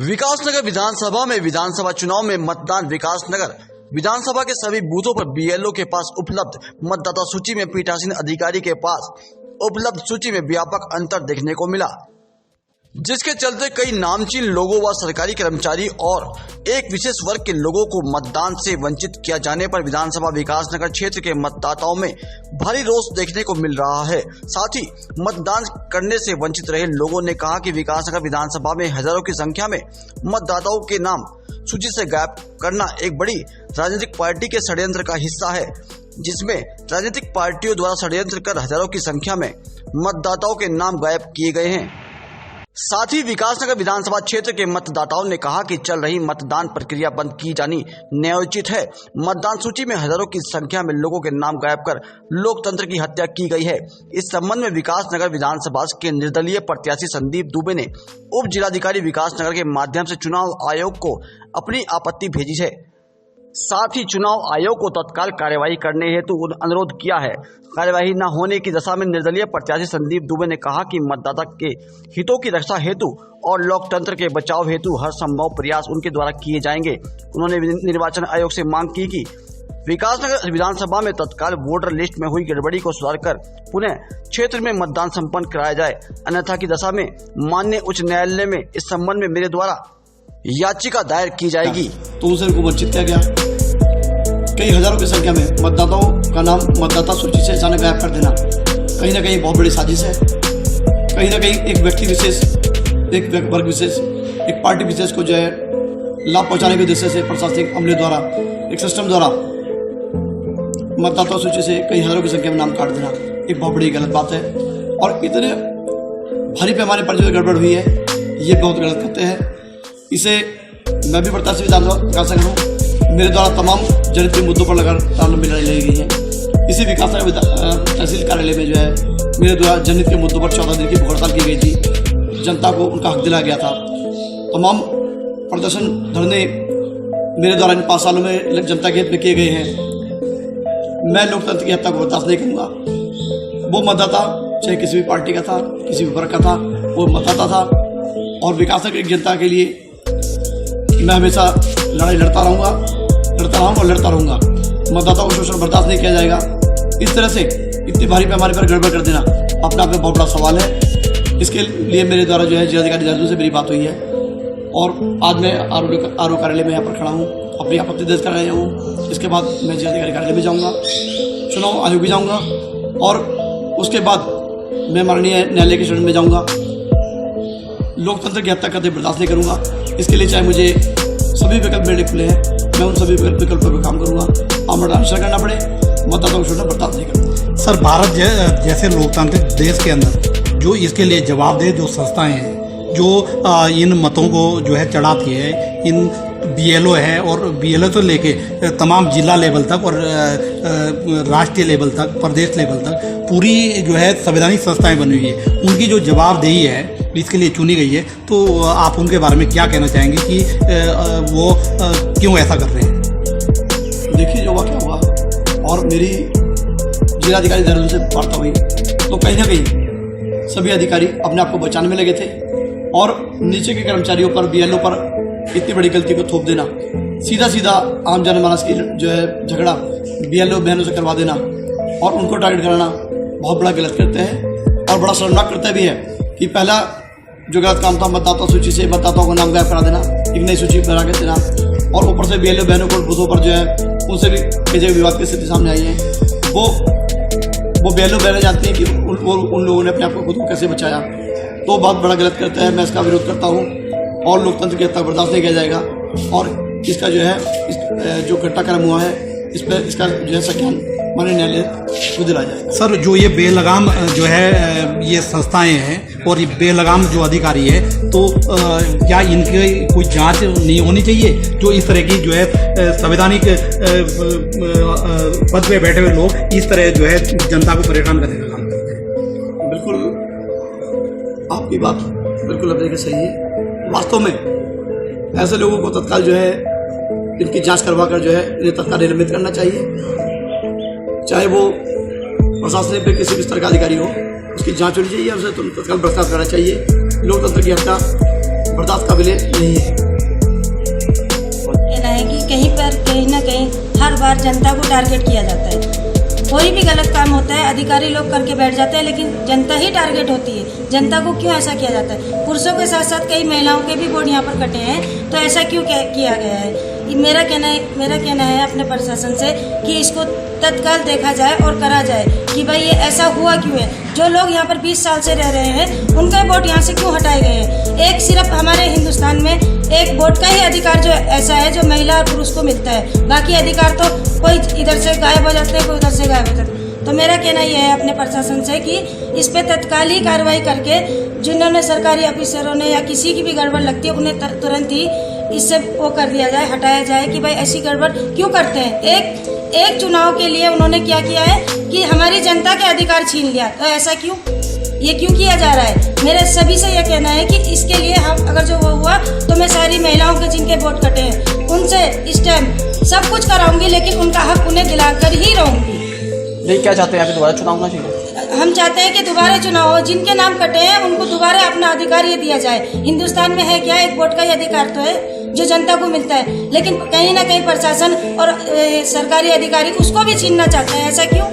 विकासनगर विधानसभा में विधानसभा चुनाव में मतदान। विकासनगर विधानसभा के सभी बूथों पर बीएलओ के पास उपलब्ध मतदाता सूची में पीठासीन अधिकारी के पास उपलब्ध सूची में व्यापक अंतर देखने को मिला, जिसके चलते कई नामचीन लोगों व सरकारी कर्मचारी और एक विशेष वर्ग के लोगों को मतदान से वंचित किया जाने पर विधानसभा विकासनगर क्षेत्र के मतदाताओं में भारी रोष देखने को मिल रहा है। साथ ही मतदान करने से वंचित रहे लोगों ने कहा कि विकासनगर विधानसभा में हजारों की संख्या में मतदाताओं के नाम सूची से गायब करना एक बड़ी राजनीतिक पार्टी के षड्यंत्र का हिस्सा है, जिसमें राजनीतिक पार्टियों द्वारा षड्यंत्र कर हजारों की संख्या में मतदाताओं के नाम गायब किए गए हैं। साथ ही विकासनगर विधानसभा क्षेत्र के मतदाताओं ने कहा कि चल रही मतदान प्रक्रिया बंद की जानी न्यायोचित है। मतदान सूची में हजारों की संख्या में लोगों के नाम गायब कर लोकतंत्र की हत्या की गई है। इस संबंध में विकासनगर विधानसभा के निर्दलीय प्रत्याशी संदीप दुबे ने उप जिलाधिकारी विकासनगर के माध्यम से चुनाव आयोग को अपनी आपत्ति भेजी है। साथ ही चुनाव आयोग को तत्काल कार्यवाही करने हेतु अनुरोध किया है। कार्यवाही न होने की दशा में निर्दलीय प्रत्याशी संदीप दुबे ने कहा कि मतदाता के हितों की रक्षा हेतु और लोकतंत्र के बचाव हेतु हर संभव प्रयास उनके द्वारा किए जाएंगे। उन्होंने निर्वाचन आयोग से मांग की कि विकासनगर विधानसभा में तत्काल वोटर लिस्ट में हुई गड़बड़ी को सुधार कर पुनः क्षेत्र में मतदान संपन्न कराया जाए, अन्यथा की दशा में माननीय उच्च न्यायालय में इस संबंध में मेरे द्वारा याचिका दायर की जाएगी। तो उनसे उनको वंचित किया गया। कई हजारों की संख्या में मतदाताओं का नाम मतदाता सूची से अचानक गायब कर देना कहीं ना कहीं बहुत बड़ी साजिश है। कहीं ना कहीं एक व्यक्ति विशेष, एक वर्ग विशेष, एक पार्टी विशेष को जो है लाभ पहुंचाने के उद्देश्य से प्रशासनिक अमले द्वारा, एक सिस्टम द्वारा मतदाता सूची से कई हजारों की संख्या में नाम काट देना एक बहुत बड़ी गलत बात है। और इतने भारी पैमाने पर जो गड़बड़ हुई है ये बहुत गलत करते हैं। इसे मैं भी प्रत्याशी विधानसभा हूँ। मेरे द्वारा तमाम जनहित के मुद्दों पर लगातार लंबी लड़ाई लड़ी गई है। इसी विकासनगर तहसील कार्यालय में जो है मेरे द्वारा जनहित के मुद्दों पर 14 दिन की भूख हड़ताल की गई थी। जनता को उनका हक दिलाया गया था। तमाम प्रदर्शन धरने मेरे द्वारा इन 5 सालों में जनता के हित में किए गए हैं। मैं लोकतंत्र की हत्या को बर्दाश्त नहीं करूँगा। वो मतदाता चाहे किसी भी पार्टी का था, किसी भी वर्ग का था, वो मतदाता था और विकासनगर की जनता के लिए मैं हमेशा लड़ाई लड़ता रहूँगा और लड़ता रहूँगा। मतदाताओं को शोषण बर्दाश्त नहीं किया जाएगा। इस तरह से इतनी भारी पैमाने पर गड़बड़ कर देना अपने आप में बहुत बड़ा सवाल है। इसके लिए मेरे द्वारा जो है जिलाधिकारी देहरादून से मेरी बात हुई है और आज मैं आरओ कार्यालय में यहाँ पर खड़ा हूँ, अपनी आपत्ति दर्ज कर रहा हूँ। इसके बाद मैं जिलाधिकारी कार्यालय में जाऊँगा, चुनाव आयोग भी जाऊँगा और उसके बाद मैं माननीय न्यायालय के शरण में जाऊँगा। लोकतंत्र की हत्या करते बर्दाश्त नहीं करूँगा। इसके लिए चाहे मुझे सभी विकल्प मेरे खुले हैं, मैं उन सभी विकल्पों पर काम करूँगा। आमरण अनशन करना पड़े, मतदाताओं को शोषण बर्दाश्त नहीं करूँगा। सर, भारत जैसे लोकतांत्रिक देश के अंदर जो इसके लिए जवाबदेह जो संस्थाएं हैं जो इन मतों को जो है चढ़ाती है, इन बीएलओ है और बीएलओ तो लेके तमाम जिला लेवल तक और राष्ट्रीय लेवल तक, प्रदेश लेवल तक पूरी जो है संवैधानिक संस्थाएं बनी हुई है, उनकी जो जवाबदेही है इसके लिए चुनी गई है, तो आप उनके बारे में क्या कहना चाहेंगे कि वो क्यों ऐसा कर रहे हैं? देखिए, जो वाक़या हुआ और मेरी जिलाधिकारी देहरादून से वार्ता हुई तो कहीं ना कहीं सभी अधिकारी अपने आप को बचाने में लगे थे और नीचे के कर्मचारियों पर, बीएलओ पर इतनी बड़ी गलती को थोप देना, सीधा आम जनमानस की जो है झगड़ा बीएलओ बहनों से करवा देना और उनको टारगेट कराना बहुत बड़ा गलत करते हैं और बड़ा शर्मनाक करते भी है कि पहला जो गलत काम था मतदाता सूची से मतदाताओं को नाम गायब करा देना, एक नई सूची बना के देना और ऊपर से बीएलओ बहनों को बूथों पर जो है उनसे भी कई जगह विवाद की स्थिति सामने आई है। वो बीएलओ बहनें जानती हैं कि उन लोगों ने अपने आप को खुद को कैसे बचाया, तो बहुत बड़ा गलत करता है। मैं इसका विरोध करता हूँ और लोकतंत्र की हत्या बर्दाश्त नहीं किया जाएगा और इसका जो है जो घटनाक्रम हुआ है इस पर इसका जो है संज्ञान माननीय न्यायालय को दिलाया जाएगा। सर, जो ये बेलगाम जो है ये संस्थाएं हैं और ये बेलगाम जो अधिकारी है, तो क्या इनकी कोई जांच नहीं होनी चाहिए? जो इस तरह की जो है संवैधानिक पद पे बैठे हुए लोग इस तरह जो है जनता को परेशान करने का काम करते हैं। बिल्कुल, आपकी बात बिल्कुल अपने के सही है। वास्तव में ऐसे लोगों को तत्काल जो है इनकी जांच करवा कर जो है इन्हें तत्काल निलंबित करना चाहिए। चाहे वो प्रशासन पे किसी भी स्तर का अधिकारी हो, उसकी जांच होनी चाहिए, उसे तत्काल बर्खास्त करना चाहिए। लोकतंत्र की हत्या बर्दाश्त काबिल नहीं है। कहना है कि कहीं ना कहीं हर बार जनता को टारगेट किया जाता है। कोई भी गलत काम होता है अधिकारी लोग करके बैठ जाते हैं, लेकिन जनता ही टारगेट होती है। जनता को क्यों ऐसा किया जाता है? पुरुषों के साथ साथ कई महिलाओं के भी वोट यहाँ पर कटे हैं, तो ऐसा क्यों किया गया है? मेरा कहना है अपने प्रशासन से कि इसको तत्काल देखा जाए और करा जाए कि भाई ये ऐसा हुआ क्यों है। जो लोग यहाँ पर 20 साल से रह रहे हैं उनके वोट यहाँ से क्यों हटाए गए हैं? एक सिर्फ हमारे हिंदुस्तान में एक वोट का ही अधिकार जो ऐसा है जो महिला और पुरुष को मिलता है, बाकी अधिकार तो कोई इधर से गायब हो जाते हैं, कोई उधर से गायब हो जाते हैं। तो मेरा कहना यह है अपने प्रशासन से कि इस पे तत्काल ही कार्रवाई करके जिन्होंने सरकारी अफसरों ने या किसी की भी गड़बड़ लगती है उन्हें तुरंत ही इससे वो कर दिया जाए, हटाया जाए कि भाई ऐसी गड़बड़ क्यों करते हैं। एक चुनाव के लिए उन्होंने क्या किया है कि हमारी जनता के अधिकार छीन लिया, तो ऐसा क्यों, ये क्यों किया जा रहा है? मेरे सभी से यह कहना है कि इसके लिए हम अगर जो वो हुआ तो मैं सारी महिलाओं के जिनके वोट कटे हैं उनसे इस टाइम सब कुछ कराऊंगी, लेकिन उनका हक उन्हें दिलाकर ही रहूंगी। नहीं, क्या चाहते हैं आप दोबारा चुनाव होना चाहिए? हम चाहते हैं कि दोबारा चुनाव हो, जिनके नाम कटे हैं उनको दोबारा अपना अधिकार ये दिया जाए। हिंदुस्तान में है क्या, एक वोट का ही अधिकार तो है जो जनता को मिलता है, लेकिन कहीं ना कहीं प्रशासन और सरकारी अधिकारी उसको भी छीनना चाहते हैं। ऐसा क्यों?